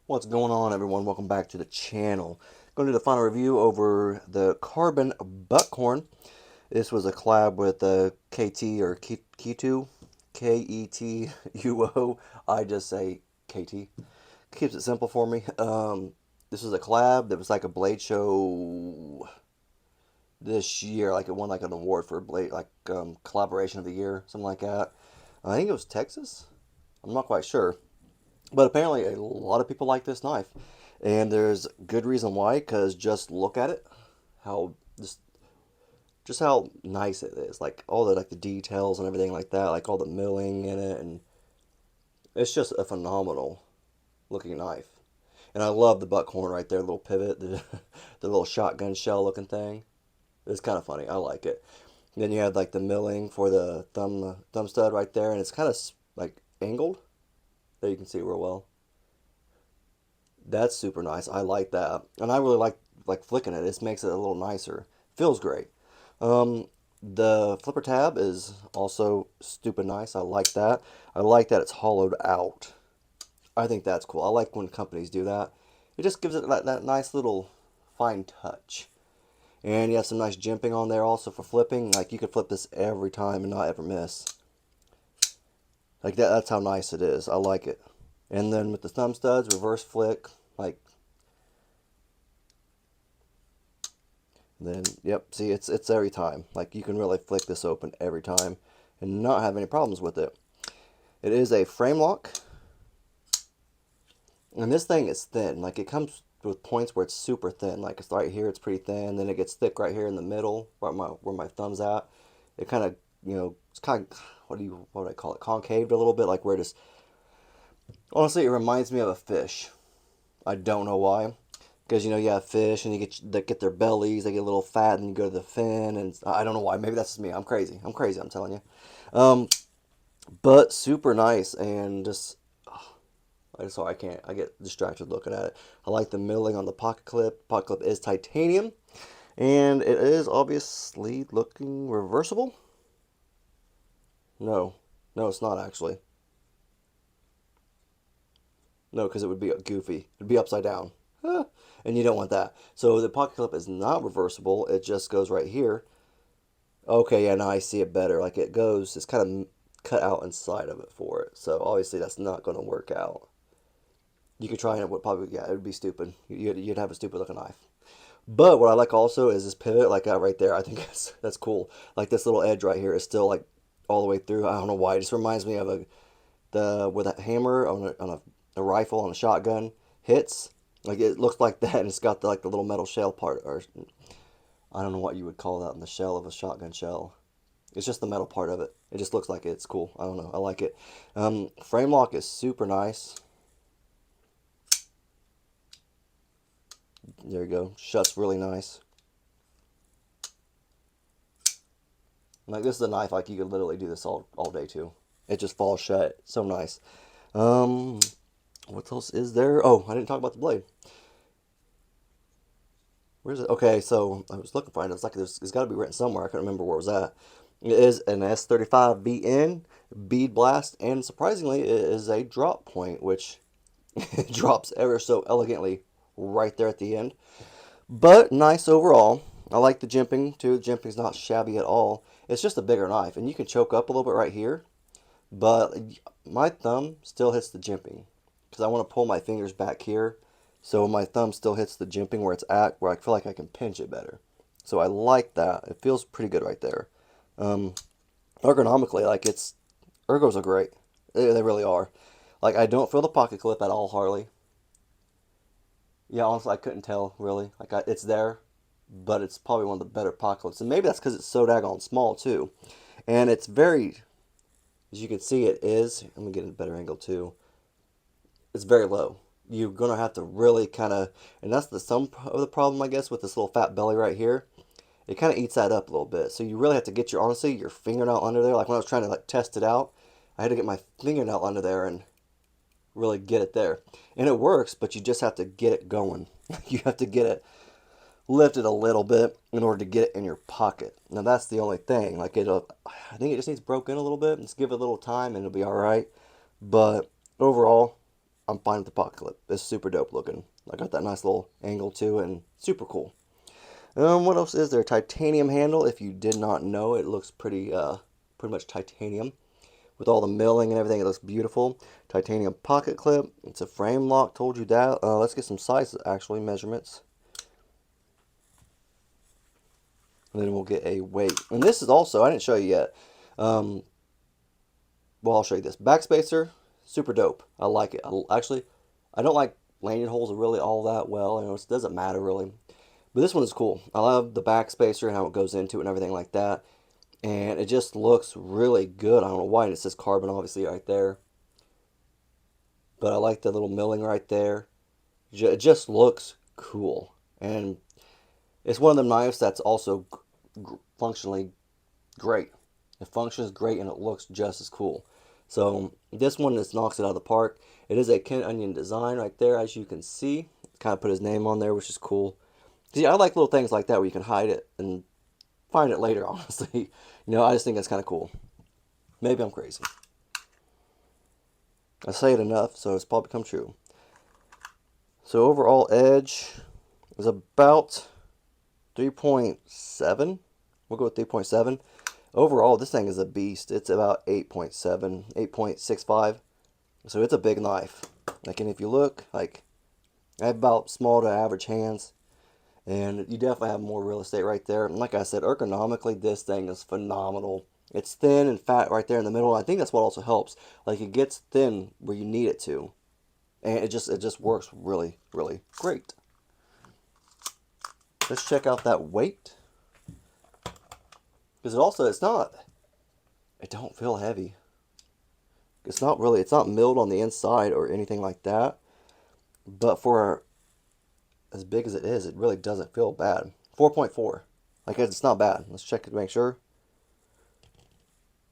What's going on, everyone? Welcome back to the channel. Going to do the final review over the Karbon Buckhorn. This was a collab with KT or ketuo, Ketuo. I just say KT. Keeps it simple for me. This was a collab that was like a blade show this year. Like it won like an award for blade, like collaboration of the year, something like that. I think it was Texas. I'm not quite sure. But apparently, a lot of people like this knife, and there's good reason why. Because just look at it, how just how nice it is. Like all the details and everything like that. Like all the milling in it, and it's just a phenomenal looking knife. And I love the buckhorn right there, little pivot, the little shotgun shell looking thing. It's kind of funny. I like it. And then you have like the milling for the thumb stud right there, and it's kind of like angled. There you can see real well. That's super nice. I like that, and I really like flicking it. It makes it a little nicer. Feels great. Um, the flipper tab is also stupid nice. I like that. I like that it's hollowed out. I think that's cool. I like when companies do that. It just gives it that nice little fine touch. And you have some nice jimping on there also for flipping. Like you could flip this every time and not ever miss. Like that's how nice it is. I like it. And then with the thumb studs, reverse flick, like then yep, see it's every time. Like you can really flick this open every time and not have any problems with it. It is a frame lock, and this thing is thin. Like it comes with points where it's super thin. Like it's right here, it's pretty thin. Then it gets thick right here in the middle, where my thumb's at. It kind of it's kind of what do I call it? Concaved a little bit, like where it just honestly it reminds me of a fish. I don't know why. Because you have fish and they get their bellies, they get a little fat, and you go to the fin, and I don't know why. Maybe that's just me. I'm crazy. I'm crazy. I'm telling you. Um, but super nice, and just I sorry I can't. I get distracted looking at it. I like the milling on the pocket clip. Pocket clip is titanium, and it is obviously looking reversible. No, no, it's not actually. No, because it would be goofy. It'd be upside down. And you don't want that. So the pocket clip is not reversible. It just goes right here. Okay, yeah, now I see it better. Like it goes, it's kind of cut out inside of it for it. So obviously that's not going to work out. You could try and it would probably, yeah, it would be stupid. You'd have a stupid looking knife. But what I like also is this pivot, like that right there. I think that's cool. Like this little edge right here is still like all the way through. I don't know why. It just reminds me of the where that hammer on a rifle on a shotgun hits. Like it looks like that, and it's got the little metal shell part, or I don't know what you would call that in the shell of a shotgun shell. It's just the metal part of it. It just looks like it's cool. I don't know. I like it. Frame lock is super nice. There you go. Shuts really nice. Like this is a knife like you could literally do this all day too. It just falls shut. So nice. Um, what else is there? Oh, I didn't talk about the blade. Where's it? Okay, so I was looking for it. It's like it's got to be written somewhere. I couldn't remember where it was at. It is an S35BN bead blast, and surprisingly, it is a drop point, which drops ever so elegantly right there at the end. But nice overall. I like the jimping too. The jimping's not shabby at all. It's just a bigger knife, and you can choke up a little bit right here, but my thumb still hits the jimping because I want to pull my fingers back here so my thumb still hits the jimping where it's at, where I feel like I can pinch it better. So I like that. It feels pretty good right there. Um, Ergonomically, like ergos are great. They really are. Like I don't feel the pocket clip at all, hardly. Yeah, honestly, I couldn't tell really. It's there, but it's probably one of the better pocket clips, and maybe that's because it's so daggone small too. And it's very, as you can see, it is. Let me get a better angle too. It's very low. You're gonna have to really kind of, and that's some of the problem I guess with this little fat belly right here. It kind of eats that up a little bit. So you really have to get honestly your fingernail under there. Like when I was trying to like test it out, I had to get my fingernail under there and really get it there. And it works, but you just have to get it going. You have to get it lifted a little bit in order to get it in your pocket. Now that's the only thing. I think it just needs broken a little bit. Just give it a little time and it'll be all right. But overall, I'm fine with the pocket clip. It's super dope looking. I got that nice little angle too, and super cool. What else is there? Titanium handle. If you did not know, it looks pretty much titanium with all the milling and everything. It looks beautiful. Titanium pocket clip. It's a frame lock. Told you that. Let's get some sizes, actually, measurements. And then we'll get a weight. And this is also, I didn't show you yet. Well, I'll show you this. Backspacer, super dope. I like it. Actually, I don't like lanyard holes really all that well. You know, it doesn't matter really. But this one is cool. I love the backspacer and how it goes into it and everything like that. And it just looks really good. I don't know why. And it says Karbon obviously right there. But I like the little milling right there. It just looks cool. And it's one of them knives that's also functionally great. It functions great and it looks just as cool. So this one just knocks it out of the park. It is a Ken Onion design right there, as you can see. Kind of put his name on there, which is cool. See, I like little things like that where you can hide it and find it later, honestly. You know, I just think it's kind of cool. Maybe I'm crazy. I say it enough, so it's probably come true. So overall edge is about 3.7. We'll go with 3.7. Overall, this thing is a beast. It's about 8.7, 8.65. So it's a big knife. Like, and if you look, like, I have about small to average hands. And you definitely have more real estate right there. And like I said, ergonomically, this thing is phenomenal. It's thin and fat right there in the middle. I think that's what also helps. Like, it gets thin where you need it to. And it just works really, really great. Let's check out that weight. Because it don't feel heavy. It's not milled on the inside or anything like that. But for as big as it is, it really doesn't feel bad. 4.4. Like, it's not bad. Let's check it to make sure.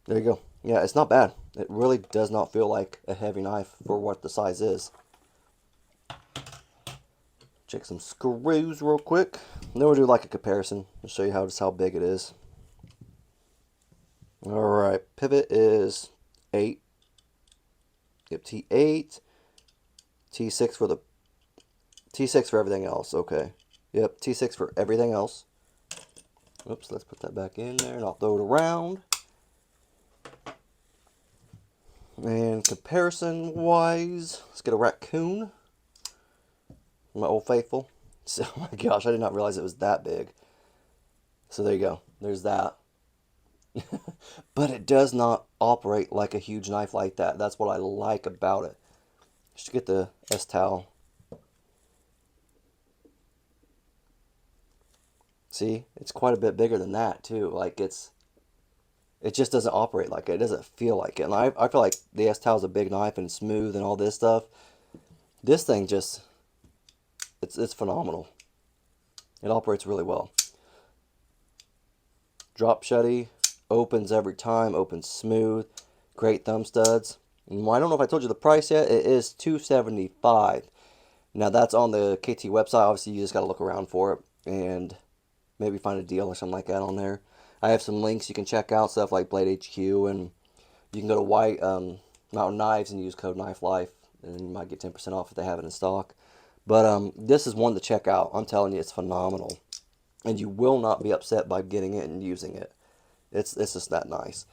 There you go. Yeah, it's not bad. It really does not feel like a heavy knife for what the size is. Check some screws real quick. And then we'll do like a comparison. I'll show you just how big it is. Alright, pivot is 8. Yep, T8. T6 for the T6 for everything else. Okay. Yep, T6 for everything else. Oops, let's put that back in there and I'll throw it around. And comparison wise, let's get a raccoon. My old faithful. So, oh my gosh, I did not realize it was that big. So there you go. There's that. But it does not operate like a huge knife like that. That's what I like about it. Just get the S-towel. See, it's quite a bit bigger than that too. Like, it just doesn't operate like it. It doesn't feel like it. And I feel like the S-towel is a big knife and smooth and all this stuff. This thing just, it's phenomenal. It operates really well. Drop shutty, opens every time, opens smooth. Great thumb studs. And I don't know if I told you the price yet. It is $275. Now that's on the KT website. Obviously, you just got to look around for it and maybe find a deal or something like that on there. I have some links you can check out, stuff like Blade HQ, and you can go to White Mountain Knives and use code KNIFELIFE, and you might get 10% off if they have it in stock. But this is one to check out. I'm telling you, it's phenomenal, and you will not be upset by getting it and using it. It's just that nice.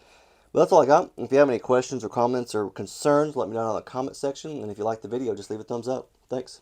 But that's all I got. If you have any questions or comments or concerns, let me know in the comment section. And if you like the video, just leave a thumbs up. Thanks.